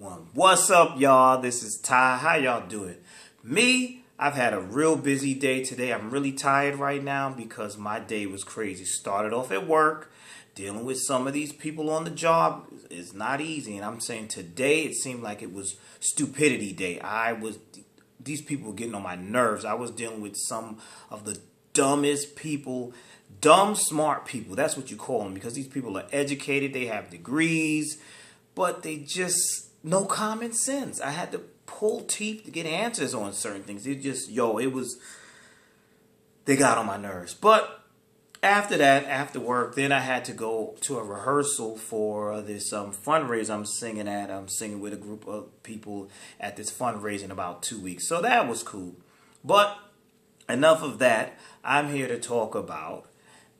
One. What's up, y'all? This is Ty. How y'all doing? Me, I've had a real busy day today. I'm really tired right now because my day was crazy. Started off at work, dealing with some of these people on the job is not easy. And I'm saying today it seemed like it was stupidity day. These people were getting on my nerves. I was dealing with some of the dumbest people, dumb smart people. That's what you call them, because these people are educated, they have degrees, but they just no common sense. I had to pull teeth to get answers on certain things. They got on my nerves. But after that, after work, then I had to go to a rehearsal for this fundraiser I'm singing at. I'm singing with a group of people at this fundraiser in about 2 weeks. So that was cool. But enough of that. I'm here to talk about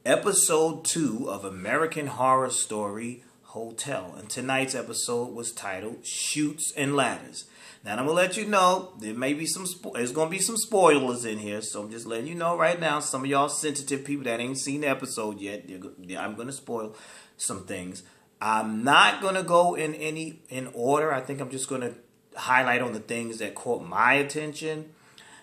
episode 2 of American Horror Story Hotel. And tonight's episode was titled Chutes and Ladders. Now I'm going to let you know, there's going to be some spoilers in here. So I'm just letting you know right now, some of y'all sensitive people that ain't seen the episode yet, I'm going to spoil some things. I'm not going to go in order. I think I'm just going to highlight on the things that caught my attention.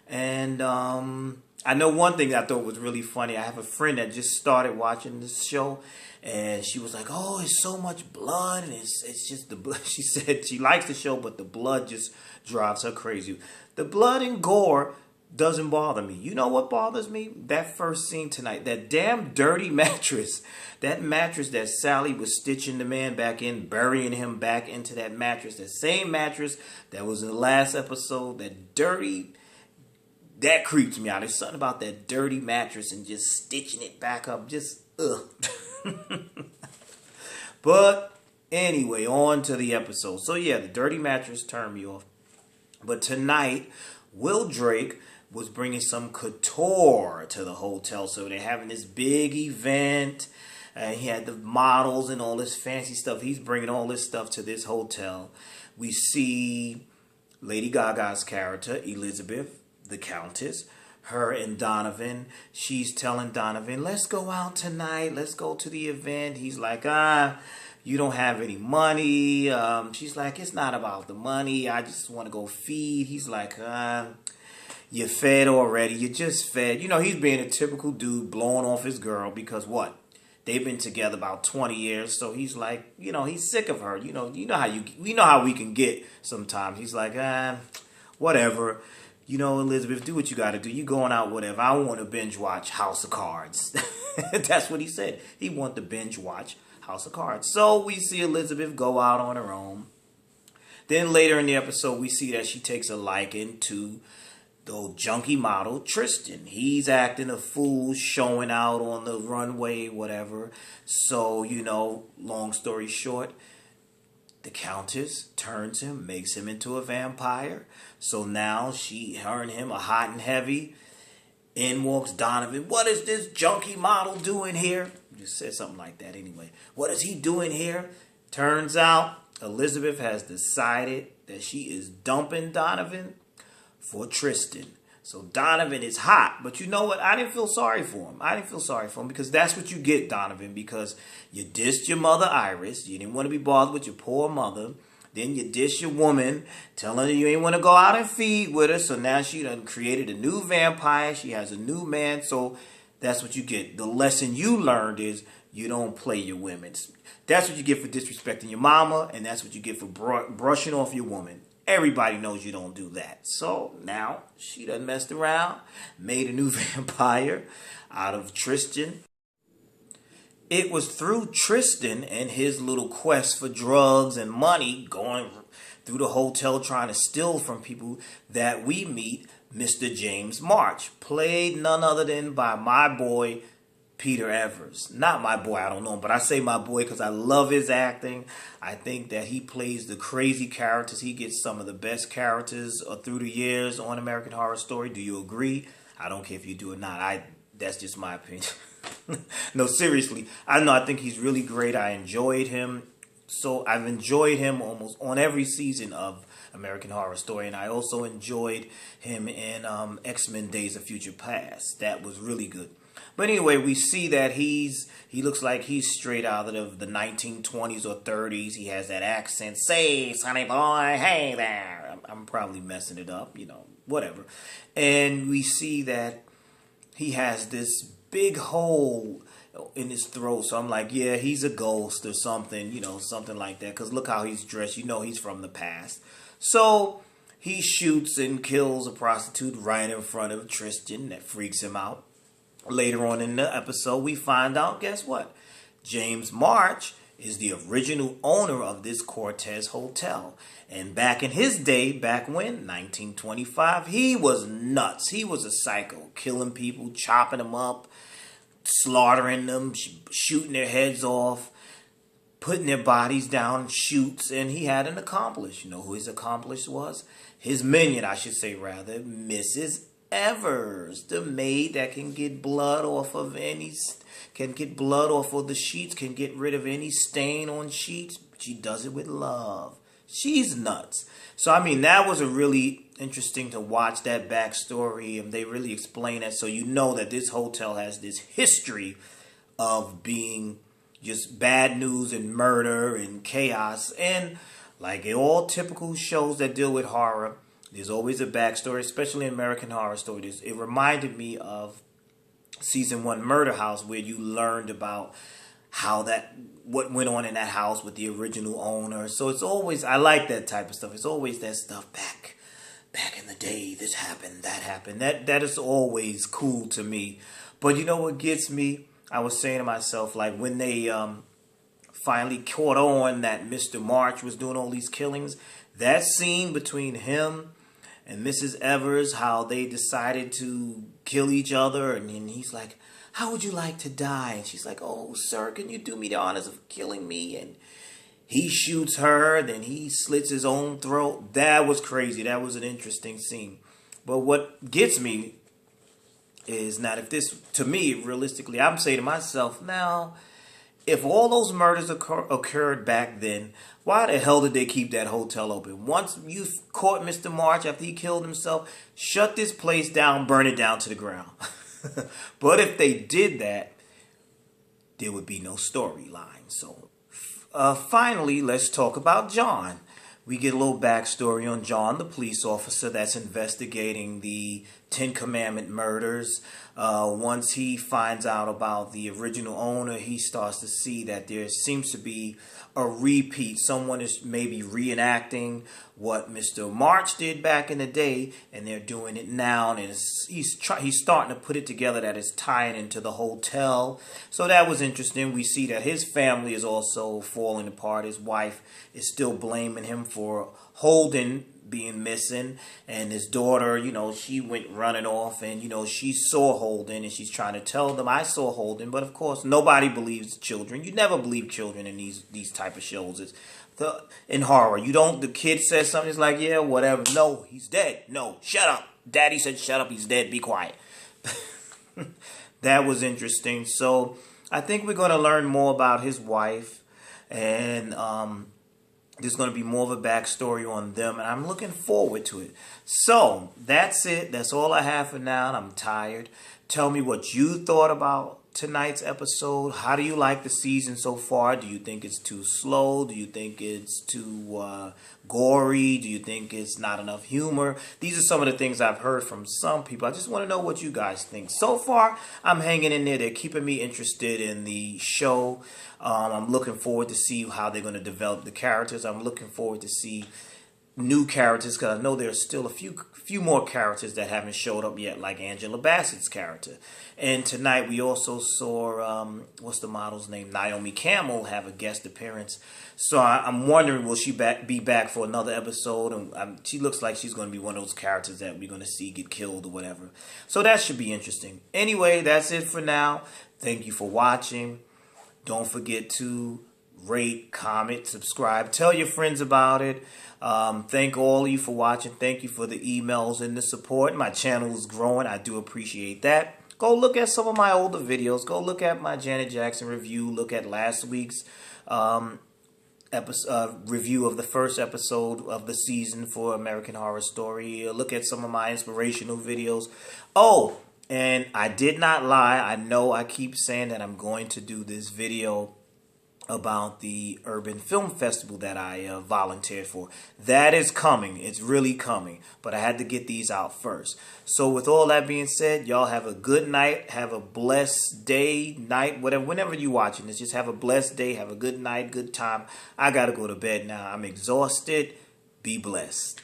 And I know one thing I thought was really funny. I have a friend that just started watching this show, and she was like, "Oh, it's so much blood, and it's just the blood." She said she likes the show, but the blood just drives her crazy. The blood and gore doesn't bother me. You know what bothers me? That first scene tonight. That damn dirty mattress. That mattress that Sally was stitching the man back in, burying him back into that mattress. That same mattress that was in the last episode. That dirty... That creeps me out. There's something about that dirty mattress and just stitching it back up. Just, ugh. But anyway, on to the episode. So yeah, the dirty mattress turned me off. But tonight, Will Drake was bringing some couture to the hotel. So they're having this big event. He had the models and all this fancy stuff. He's bringing all this stuff to this hotel. We see Lady Gaga's character, Elizabeth, the Countess, her and Donovan. She's telling Donovan, let's go out tonight. Let's go to the event. He's like, you don't have any money. She's like, it's not about the money. I just want to go feed. He's like, you're fed already. You're just fed. You know, he's being a typical dude blowing off his girl because what? They've been together about 20 years. So he's like, you know, he's sick of her. You know how we can get sometimes. He's like, whatever. You know, Elizabeth, do what you got to do. You going out, whatever. I want to binge watch House of Cards. That's what he said. He wanted to binge watch House of Cards. So we see Elizabeth go out on her own. Then later in the episode, we see that she takes a liking to the old junkie model, Tristan. He's acting a fool, showing out on the runway, whatever. So, you know, long story short, the Countess turns him, makes him into a vampire. So now her and him are hot and heavy. In walks Donovan. What is this junkie model doing here? Just said something like that anyway. What is he doing here? Turns out Elizabeth has decided that she is dumping Donovan for Tristan. So Donovan is hot. But you know what? I didn't feel sorry for him. Because that's what you get, Donovan. Because you dissed your mother, Iris. You didn't want to be bothered with your poor mother. Then you diss your woman, telling her you ain't want to go out and feed with her. So now she done created a new vampire. She has a new man. So that's what you get. The lesson you learned is you don't play your women. That's what you get for disrespecting your mama. And that's what you get for brushing off your woman. Everybody knows you don't do that. So now she done messed around, made a new vampire out of Tristan. It was through Tristan and his little quest for drugs and money, going through the hotel trying to steal from people, that we meet Mr. James March, played none other than by my boy Peter Evers. Not my boy, I don't know him, but I say my boy because I love his acting. I think that he plays the crazy characters. He gets some of the best characters through the years on American Horror Story. Do you agree? I don't care if you do or not. That's just my opinion. No, seriously. I think he's really great. I enjoyed him. So I've enjoyed him almost on every season of American Horror Story. And I also enjoyed him in X-Men Days of Future Past. That was really good. But anyway, we see that he looks like he's straight out of the 1920s or 30s. He has that accent. Say, sonny boy, hey there. I'm probably messing it up, whatever. And we see that he has this big hole in his throat. So I'm like, yeah, he's a ghost or something, something like that. Because look how he's dressed. He's from the past. So he shoots and kills a prostitute right in front of Tristan. That freaks him out. Later on in the episode, we find out, guess what? James March is the original owner of this Cortez Hotel. And back in his day, back when, 1925, he was nuts. He was a psycho, killing people, chopping them up, slaughtering them, shooting their heads off, putting their bodies down, Chutes, and he had an accomplice. You know who his accomplice was? His minion, I should say, rather, Mrs. Evers, the maid that can get blood off of the sheets, can get rid of any stain on sheets. She does it with love. She's nuts. So, that was a really interesting to watch that backstory, and they really explain it. So you know that this hotel has this history of being just bad news and murder and chaos. And like in all typical shows that deal with horror, there's always a backstory, especially in American Horror Stories. It reminded me of season 1 Murder House, where you learned about what went on in that house with the original owner. So it's always, I like that type of stuff. It's always that stuff back in the day, this happened, that happened. That is always cool to me. But you know what gets me? I was saying to myself, like when they finally caught on that Mr. March was doing all these killings, that scene between him and Mrs. Evers, how they decided to kill each other, and then he's like, how would you like to die? And she's like, oh, sir, can you do me the honors of killing me? And he shoots her, then he slits his own throat. That was crazy. That was an interesting scene. But what gets me is not if this, to me, realistically, I'm saying to myself, now, if all those murders occurred back then, why the hell did they keep that hotel open? Once you caught Mr. March after he killed himself, shut this place down, burn it down to the ground. But if they did that, there would be no storyline. So finally, let's talk about John. We get a little backstory on John, the police officer that's investigating the 10 Commandment murders. Once he finds out about the original owner, he starts to see that there seems to be a repeat. Someone is maybe reenacting what Mr. March did back in the day, and they're doing it now. And he's starting to put it together that it's tying into the hotel. So that was interesting. We see that his family is also falling apart. His wife is still blaming him for Holden being missing, and his daughter, she went running off, and she saw Holden, and she's trying to tell them, I saw Holden. But of course nobody believes children. You never believe children in these type of shows. In horror, the kid says something, it's like, yeah, whatever. No, he's dead. No, shut up. Daddy said shut up, he's dead, be quiet. That was interesting. So I think we're going to learn more about his wife, and there's going to be more of a backstory on them, and I'm looking forward to it. So, that's it. That's all I have for now, and I'm tired. Tell me what you thought about tonight's episode. How do you like the season so far? Do you think it's too slow? Do you think it's too gory? Do you think it's not enough humor? These are some of the things I've heard from some people. I just want to know what you guys think. So far, I'm hanging in there. They're keeping me interested in the show. I'm looking forward to see how they're going to develop the characters. I'm looking forward to see new characters, because I know there's still a few more characters that haven't showed up yet, like Angela Bassett's character. And tonight we also saw, what's the model's name? Naomi Campbell have a guest appearance. So I'm wondering, will she be back for another episode? And she looks like she's going to be one of those characters that we're going to see get killed or whatever. So that should be interesting. Anyway, that's it for now. Thank you for watching. Don't forget to rate, comment, subscribe. Tell your friends about it. Thank all of you for watching. Thank you for the emails and the support. My channel is growing. I do appreciate that. Go look at some of my older videos. Go look at my Janet Jackson review. Look at last week's review of the first episode of the season for American Horror Story. Look at some of my inspirational videos. Oh, And I did not lie. I know I keep saying that I'm going to do this video about the Urban Film Festival that I volunteered for. That is coming. It's really coming. But I had to get these out first. So with all that being said, y'all have a good night. Have a blessed day, night, whatever. Whenever you're watching this, just have a blessed day. Have a good night, good time. I got to go to bed now. I'm exhausted. Be blessed.